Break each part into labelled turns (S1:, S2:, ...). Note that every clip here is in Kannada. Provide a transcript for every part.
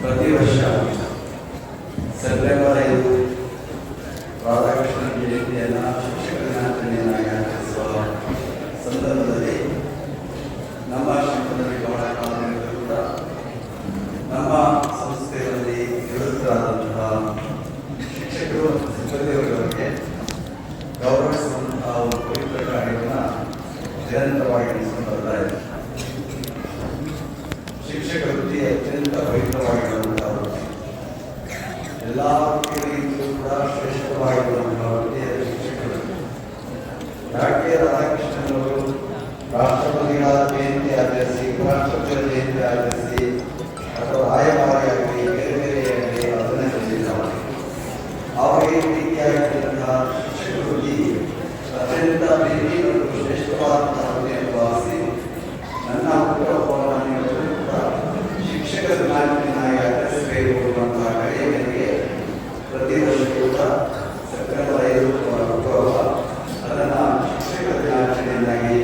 S1: ಪ್ರತಿ ವರ್ಷ ಸೆಪ್ಟೆಂಬರ್ 5 ರಾಧಾಕೃಷ್ಣ ಜಯಂತಿಯನ್ನು ಶಿಕ್ಷಕ ದಿನಾಚರಣೆಯನ್ನಾಗಿ ಆಚರಿಸುವ ಸಂದರ್ಭದಲ್ಲಿ ನಮ್ಮ ಕ್ಷೇತ್ರದಲ್ಲಿ ಬಹಳ ಕಾಲದಿಂದ ಕೂಡ ನಮ್ಮ ಸಂಸ್ಥೆಯಲ್ಲಿ ನಿವೃತ್ತರಾದಂತಹ ಶಿಕ್ಷಕರು ಮತ್ತು ಸಿಬ್ಬಂದಿಯವರಿಗೆ ಗೌರವಿಸುವಂತಹ ಒಂದು ಪವಿತ್ರ ಕಾರ್ಯವನ್ನು ನಿರಂತರವಾಗಿ ನಡೆಸಿಕೊಂಡು ಬರ್ತಾ ಇದೆ. ಶಿಕ್ಷಕ ವೃತ್ತಿ ಅತ್ಯಂತ ಪವಿತ್ರವಾಗಿರುವಂತಹ ವೃತ್ತಿ, ಎಲ್ಲ ವೃತ್ತಿಗಳಿಗಿಂತಲೂ ಕೂಡ ಶ್ರೇಷ್ಠವಾಗಿರುವಂತಹ ವೃತ್ತಿಯ ಶಿಕ್ಷಕರು. ಯಾಕೆ ರಾಧಾಕೃಷ್ಣನವರು ರಾಷ್ಟ್ರಪತಿಗಳ ಜಯಂತಿ ಆಚರಿಸಿ, ಉಪರಾಷ್ಟ್ರಪತಿಗಳ ಜಯಂತಿ ಆಚರಿಸಿ ಅಥವಾ ರಾಯಭಾರಿಯಾಗಲಿ ಬೇರೆ ಬೇರೆಯಾಗಲಿ ಅದನ್ನು ಕಲಿಸಿದ್ದಾರೆ. ಅವರಿಗೆ ರೀತಿಯಾಗಿರುವಂತಹ ಶಿಕ್ಷಕ ವೃತ್ತಿ ಅತ್ಯಂತ ಪ್ರೀತಿ ಮತ್ತು ಶ್ರೇಷ್ಠವಾದಂತಹ ವೃತ್ತಿಯನ್ನು ಭಾವಿಸಿ ನನ್ನ ಹುಟ್ಟುಹಬ್ಬವನ್ನು ಶಿಕ್ಷಕ ದಿನಾಚರಣೆಯಾಗಿ ಆಚರಿಸಬೇಕು ಎನ್ನುವಂತಹ ಕಡೆಗೆ ಪ್ರತಿ ವರ್ಷ ಕೂಡ ಸೆಪ್ಟೆಂಬರ್ 5 ಹುಟ್ಟುಹಬ್ಬ ಅದನ್ನು ಶಿಕ್ಷಕ ದಿನಾಚರಣೆಯನ್ನಾಗಿ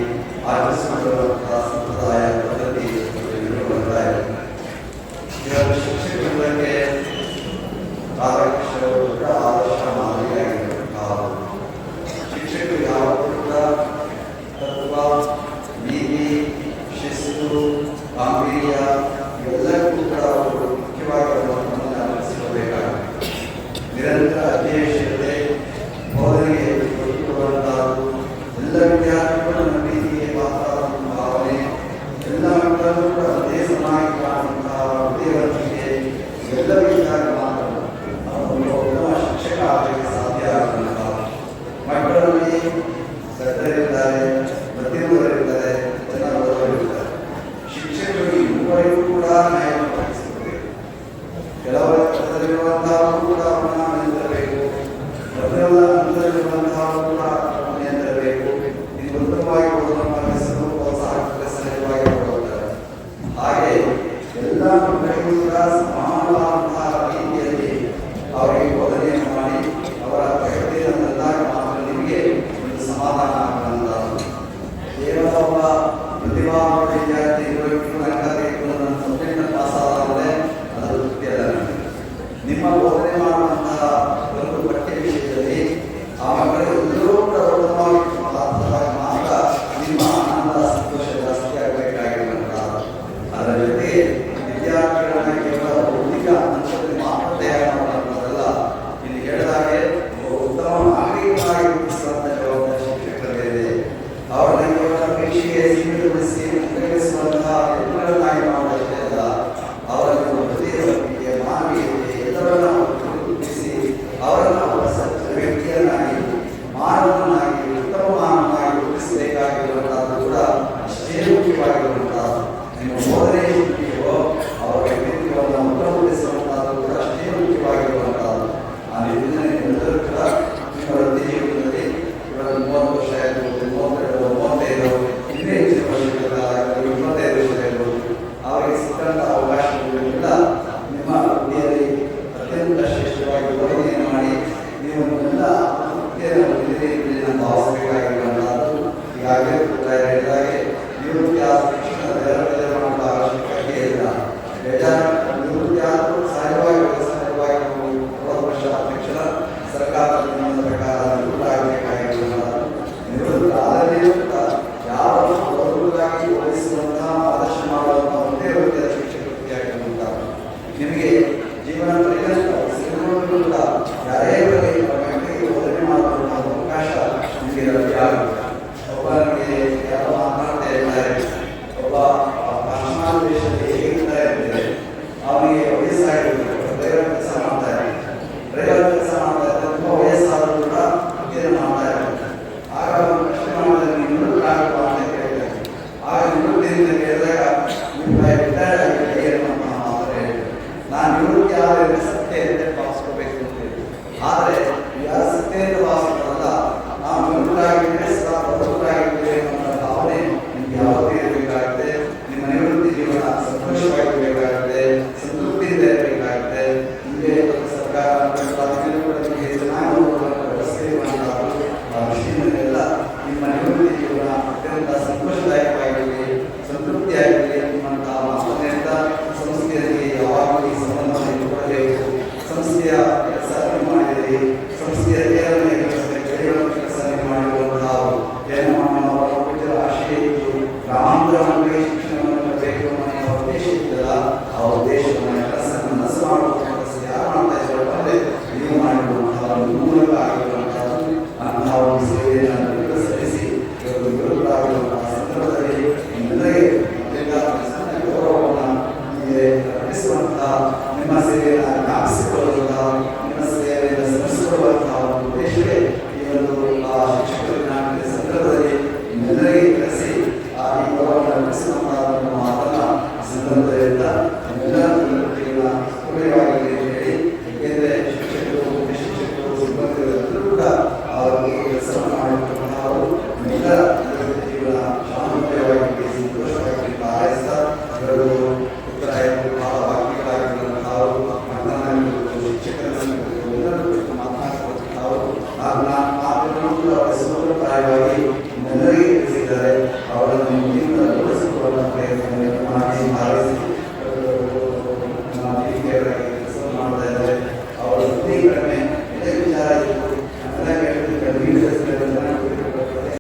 S1: ಆಚರಿಸಿಕೊಳ್ಳುವಂತಹ ಸಂಪ್ರದಾಯ ಪದ್ಧತಿ ಬರ್ತಾ ಇದೆ. ಇವಾಗ ಶಿಕ್ಷಕರಿಗೆ ರಾಧಾಕೃಷ್ಣರು ಕೂಡ ಆದರ್ಶ ಮಾದರಿಯಾಗಿರುವಂತಹ ಶಿಕ್ಷಕರು ಯಾವಾಗಲೂ ಕೂಡ ತತ್ವ, ನೀತಿ, ಶಿಸ್ತು, ಗಾಂಭೀರ್ಯ ಇವೆಲ್ಲಕ್ಕೂ ಕೂಡ ಅವರು ಮುಖ್ಯವಾಗಿರುವಂಥದ್ದನ್ನು ಅನುಸರಿಸಬೇಕಾಗುತ್ತೆ. ನಿರಂತರ ಅಧ್ಯಯನಶೀಲತೆ, ಬೋಧನೆಗೆ ಕೊಡುವಂತಹದ್ದು, ಎಲ್ಲ ವಿದ್ಯಾರ್ಥಿಗಳು ನಮ್ಮ ರೀತಿಗೆ ಮಾತಾಡುವಂತಹ ಭಾವನೆ, ಎಲ್ಲ ಮಕ್ಕಳಲ್ಲೂ ಕೂಡ ಅದೇ ಸಮಾಜ ಕಾಣುವಂತಹ ಬುದ್ಧಿವಂತಿಕೆ ಇವೆಲ್ಲವೂ ಇದ್ದಾಗ ಮಾತ್ರ ಅವನು ಉತ್ತಮ ಶಿಕ್ಷಕ ಆಗಲಿಕ್ಕೆ ಸಾಧ್ಯ ಆಗುವಂತಹ. ಮಕ್ಕಳಲ್ಲಿ ದಡ್ಡರಿದ್ದಾರೆ, ಮಧ್ಯಮವರಿದ್ದಾರೆ, ಜನವರಿದ್ದಾರೆ. ಶಿಕ್ಷಕರು ಮೂವರಿಗೂ ಕೂಡ ನ್ಯಾಯವನ್ನು ಪಾಲಿಸಬೇಕು. ಕೆಲವರ ಹಂತದಲ್ಲಿರುವಂತಹವರು ಕೂಡ ಅವನ್ನ ನಿಯಂತ್ರಬೇಕು, ಮಧ್ಯಮ ಹಂತದಲ್ಲಿರುವಂತಹವರು ಕೂಡ ನಿಯಂತ್ರಬೇಕು. ಇದು ಉತ್ತಮವಾಗಿ ಬೋಧನೆ ಮಾಡಿಸಲು ಪ್ರೋತ್ಸಾಹಕ್ಕೆ ಸಹಾಯವಾಗಿ ಕೊಡುತ್ತಾರೆ. ಹಾಗೆ ಎಲ್ಲ ಮಕ್ಕಳಿಗೂ ಕೂಡ ಸಮಾನವಾದಂತಹ ರೀತಿಯಲ್ಲಿ ಅವರಿಗೆ ಬೋಧನೆಯನ್ನು ಮಾಡಿ ಅವರ ಪ್ರಗತಿಯನ್ನೆಲ್ಲಾಗ ಮಾತ್ರ ನಿಮಗೆ ಒಂದು ಸಮಾಧಾನ ಆಗುವಂತಹದ್ದು. ಕೇವಲ ಒಬ್ಬ ಪ್ರತಿಭಾವಂತ ವಿದ್ಯಾರ್ಥಿ ಪಾಸ್ ಆದಾಗಲೇ ಅದರ ತೃಪ್ತಿ ಅಲ್ಲ. ನಿಮ್ಮ ಬೋಧನೆ ಮಾಡುವಂತಹ ಒಂದು ಪಠ್ಯ ವಿಷಯದಲ್ಲಿ ಆ ಮಕ್ಕಳೆಲ್ಲರೂ ಕೂಡ ಉತ್ತಮವಾಗಿ ಮಾತ್ರ ನಿಮ್ಮ ಆನಂದ ಸಂತೋಷ ಜಾಸ್ತಿ ಆಗಬೇಕಾಗಿರುವಂತಹ. ಅದರ ಜೊತೆಗೆ ವಿದ್ಯಾರ್ಥಿಗಳನ್ನ ಕೇವಲ ಬೌದ್ಧಿಕ ಹಂತದಲ್ಲಿ ಮಾತ್ರ ತಯಾರು ಮಾಡುವಂಥದ್ದಲ್ಲ, ಇಲ್ಲಿ ಹೇಳಿದಾಗೆ ಉತ್ತಮ ನಾಗರಿಕರಾಗಿ ರೂಪಿಸುವಂಥ ಜವಾಬ್ದಾರಿ ಶಿಕ್ಷಕರಿದೆ. ಅವರನ್ನ ಕೇವಲ ಪರೀಕ್ಷೆಗೆ ಸೀಮಿತಗೊಳಿಸಿ ಮುನ್ನಡೆಸುವಂತಹ ಎಲ್ಲರನ್ನಾಗಿ ಮಾಡುವುದಷ್ಟೇ ಅಲ್ಲ, ಅವರನ್ನು ಬುದ್ಧಿವಂತಿಕೆ, ಮಾನವೀಯತೆ ಎಲ್ಲರನ್ನ ರೂಪಿಸಿ ಅವರನ್ನು ಒಬ್ಬ ಸತ್ಯ ವ್ಯಕ್ತಿಯನ್ನಾಗಿ, ಮಾನವನಾಗಿ, ಉತ್ತಮ ಮಾನವನಾಗಿ ರೂಪಿಸಬೇಕಾಗಿರುವಂತಹದ್ದು ಕೂಡ ಅಷ್ಟೇ ಮುಖ್ಯವಾಗಿರುವಂತಹದ್ದು. ನಿಮ್ಮ ಬೋಧನೆ ಮುಖ್ಯವೋ ಅವರ ವ್ಯಕ್ತಿತ್ವವನ್ನು ಉತ್ತಮಗೊಳಿಸುವಂತಹದ್ದು ಕೂಡ ಅಷ್ಟೇ ಮುಖ್ಯವಾಗಿರುವಂತಹದ್ದು. ಆ ನಿಟ್ಟಿನಲ್ಲಿ ಎಲ್ಲರೂ ಕೂಡ ನಿಮ್ಮ ವೃತ್ತಿ ಜೀವನದಲ್ಲಿ ಇವಾಗ 30 ವರ್ಷ ಇರ್ಬೋದು, 32, 35, ಇನ್ನೂ ಹೆಚ್ಚಿನ ವರ್ಷಗಳ 25 ವರ್ಷ ಇರ್ಬೋದು, ಅವರಿಗೆ ಸಿಕ್ಕಂಥ ಅವಕಾಶಗಳೆಲ್ಲ ನಿಮ್ಮ ವೃತ್ತಿಯಲ್ಲಿ ಅತ್ಯಂತ ಶ್ರೇಷ್ಠವಾಗಿ ಬೋಧನೆಯನ್ನು ಮಾಡಿ ನೀವು ಎಲ್ಲ ವೃತ್ತಿಯನ್ನು ಹೊಂದಿದ್ದೀರಿ ಅಂತ ಭಾವಿಸಬೇಕಾಗಿರುವಂತಹದ್ದು. ಈಗಾಗಲೇ ಹೇಳಿದಾಗೆ ನಿವೃತ್ತಿ ಆದ ತಕ್ಷಣ ಬೇರೆ ಮಾಡುವ ಅವಶ್ಯಕತೆ ಇಲ್ಲ. ನಿವೃತ್ತಿ ಆದರೂ ಸಹಜವಾಗಿ ವ್ಯವಸಾಯವಾಗಿ 30 ವರ್ಷ ಆದ ತಕ್ಷಣ ಸರ್ಕಾರದ ನಿಯಮದ ಪ್ರಕಾರ ನಿವೃತ್ತ ಆಗಬೇಕಾಗಿರುವಂತಹದ್ದು. ನಿವೃತ್ತ ಆದಮೇಲೂ ಕೂಡ ಯಾವ ಗೌರವವಾಗಿ ಹೋಲಿಸುವಂತಹ ಆದರ್ಶ ಮಾಡುವಂತಹ ಒಂದೇ ವೃತ್ತಿಯ ಶಿಕ್ಷಕ ವೃತ್ತಿಯಾಗಿರುವಂತಹದ್ದು. ನಿಮಗೆ ಜೀವನ ಪರ್ಯಂತ ಸಿಗುವುದು ಕೂಡ ಯಾರೇ ಬರಲಿ ಮಕ್ಕಳಿಗೆ ಬೋಧನೆ ಮಾಡುವಂತಹ ಅವಕಾಶ ನಿಮಗೆ ಲಭ್ಯ ಆಗುತ್ತೆ. ಒಬ್ಬ ನಮಗೆ ಯಾರೋ ಮಾತನಾಡ್ತಾ ಇರ್ತಾರೆ, ಒಬ್ಬ ಪಾಶ್ಚಿಮಾತ್ಯ ದೇಶದಲ್ಲಿ ಹೇಗಿರ್ತಾ ಇರ್ತಾರೆ, ಅವನಿಗೆ ವಯಸ್ಸಾಗಿರುತ್ತೆ, ಡ್ರೈವರ್ ಕೆಲಸ ಮಾಡ್ತಾ ಇರ್ತಾರೆ, ತುಂಬ ವಯಸ್ಸಾದರೂ ಕೂಡ ವೃತ್ತಿಯನ್ನು ಮಾಡ್ತಾ ಇರ್ತಾರೆ. ಆಗ ಅವನು ಪ್ರಶ್ನೆ ಮಾಡಿದ್ರೆ ನಿವೃತ್ತ ಆಗಬೇಕು ಅಂತ ಕೇಳ್ತಾರೆ. ಆಗ ನಿವೃತ್ತಿಯಿಂದ ಕೇಳಿದಾಗ ನಿಮ್ಮ ರಿಟೈರ್ಡ್ ಆಗಿಬಿಟ್ಟು ಏನು ಮಾತ್ರ ಹೇಳ್ತಾರೆ, ನಾನು ನಿವೃತ್ತಿ ಆದರೆ ಸತ್ಯತೆ ಭಾವಿಸ್ಕೋಬೇಕು ಅಂತ ಹೇಳಿ. ಆದರೆ ಯಾರ ಸತ್ಯತೆ ಭಾವಿಸ್ತಾರಲ್ಲ, ನಾವು ನಿವೃತ್ತರಾಗಿದ್ದರೆ ಸದಾ ಪ್ರವೃತ್ತರಾಗಿದ್ದೇವೆ ಅನ್ನೋ ಭಾವನೆ ನಿಮ್ಗೆ ಯಾವತ್ತೂ ಇರಬೇಕಾಗುತ್ತೆ. ನಿಮ್ಮ ನಿವೃತ್ತಿ ಜೀವನ ಸಂತೋಷವಾಗಿರಬೇಕಾಗುತ್ತೆ, ಸಂತೃಪ್ತಿಯಿಂದ ಇರಬೇಕಾಗುತ್ತೆ. ನಿಮ್ಮ ಸೇವೆಯನ್ನು ಜ್ಞಾಪಿಸಿಕೊಳ್ಳುವಂತಹ ನಿಮ್ಮ ಸೇವೆಯನ್ನು ಸ್ಮರಿಸಿಕೊಳ್ಳುವಂತಹ ಒಂದು ಉದ್ದೇಶವೇ ಈ ಒಂದು ಶಿಕ್ಷಕರ ದಿನಾಚರಣೆ ಸಂದರ್ಭದಲ್ಲಿ ನಿಮ್ಮೆಲ್ಲರಿಗೆ ಕರೆಸಿ ಈ ಗೌರವವನ್ನು ಅರ್ಪಿಸುವಂತಹ ಒಂದು ಮಾತನ್ನು ಸಂದರ್ಭದಿಂದ ನಿಮ್ಮೆಲ್ಲರ ಪೂರ್ಣವಾಗಿ ಹೇಳಿ, ಏಕೆಂದರೆ ಶಿಕ್ಷಕರು ಸಿಬ್ಬಂದಿಗಳೆಲ್ಲರೂ ಕೂಡ ಅವರಿಗೆ ಕೆಲಸವನ್ನು ಮಾಡಿರುವಂತಹವರು ನಿಮ್ಮೆಲ್ಲರ ಜೀವನ ಶಾಂತವಾಗಿ ಸಂತೋಷವಾಗಿ ಹಾರೈಸ್ತಾ ಇವರು ಉತ್ತರಾಯಣರು ಬಹಳ ಭಾಗ್ಯಗಳಾಗಿರುವಂತಹವರು ಮಕ್ಕಳನ್ನು ಶಿಕ್ಷಕರನ್ನು ಎಲ್ಲರೂ ಮಾತನಾಡುವಂತಹವರು ಸಮಗ್ರಪ್ರಾಯವಾಗಿ ಎಲ್ಲರಿಗೆ ತಿಳಿಸಿದ್ದಾರೆ. ಅವರನ್ನು ಮುಂದಿನ ರೂಢಿಸಿಕೊಳ್ಳುವ ಪ್ರಯತ್ನವನ್ನು ಮಾಡಿ ಹಾರೈಸಿ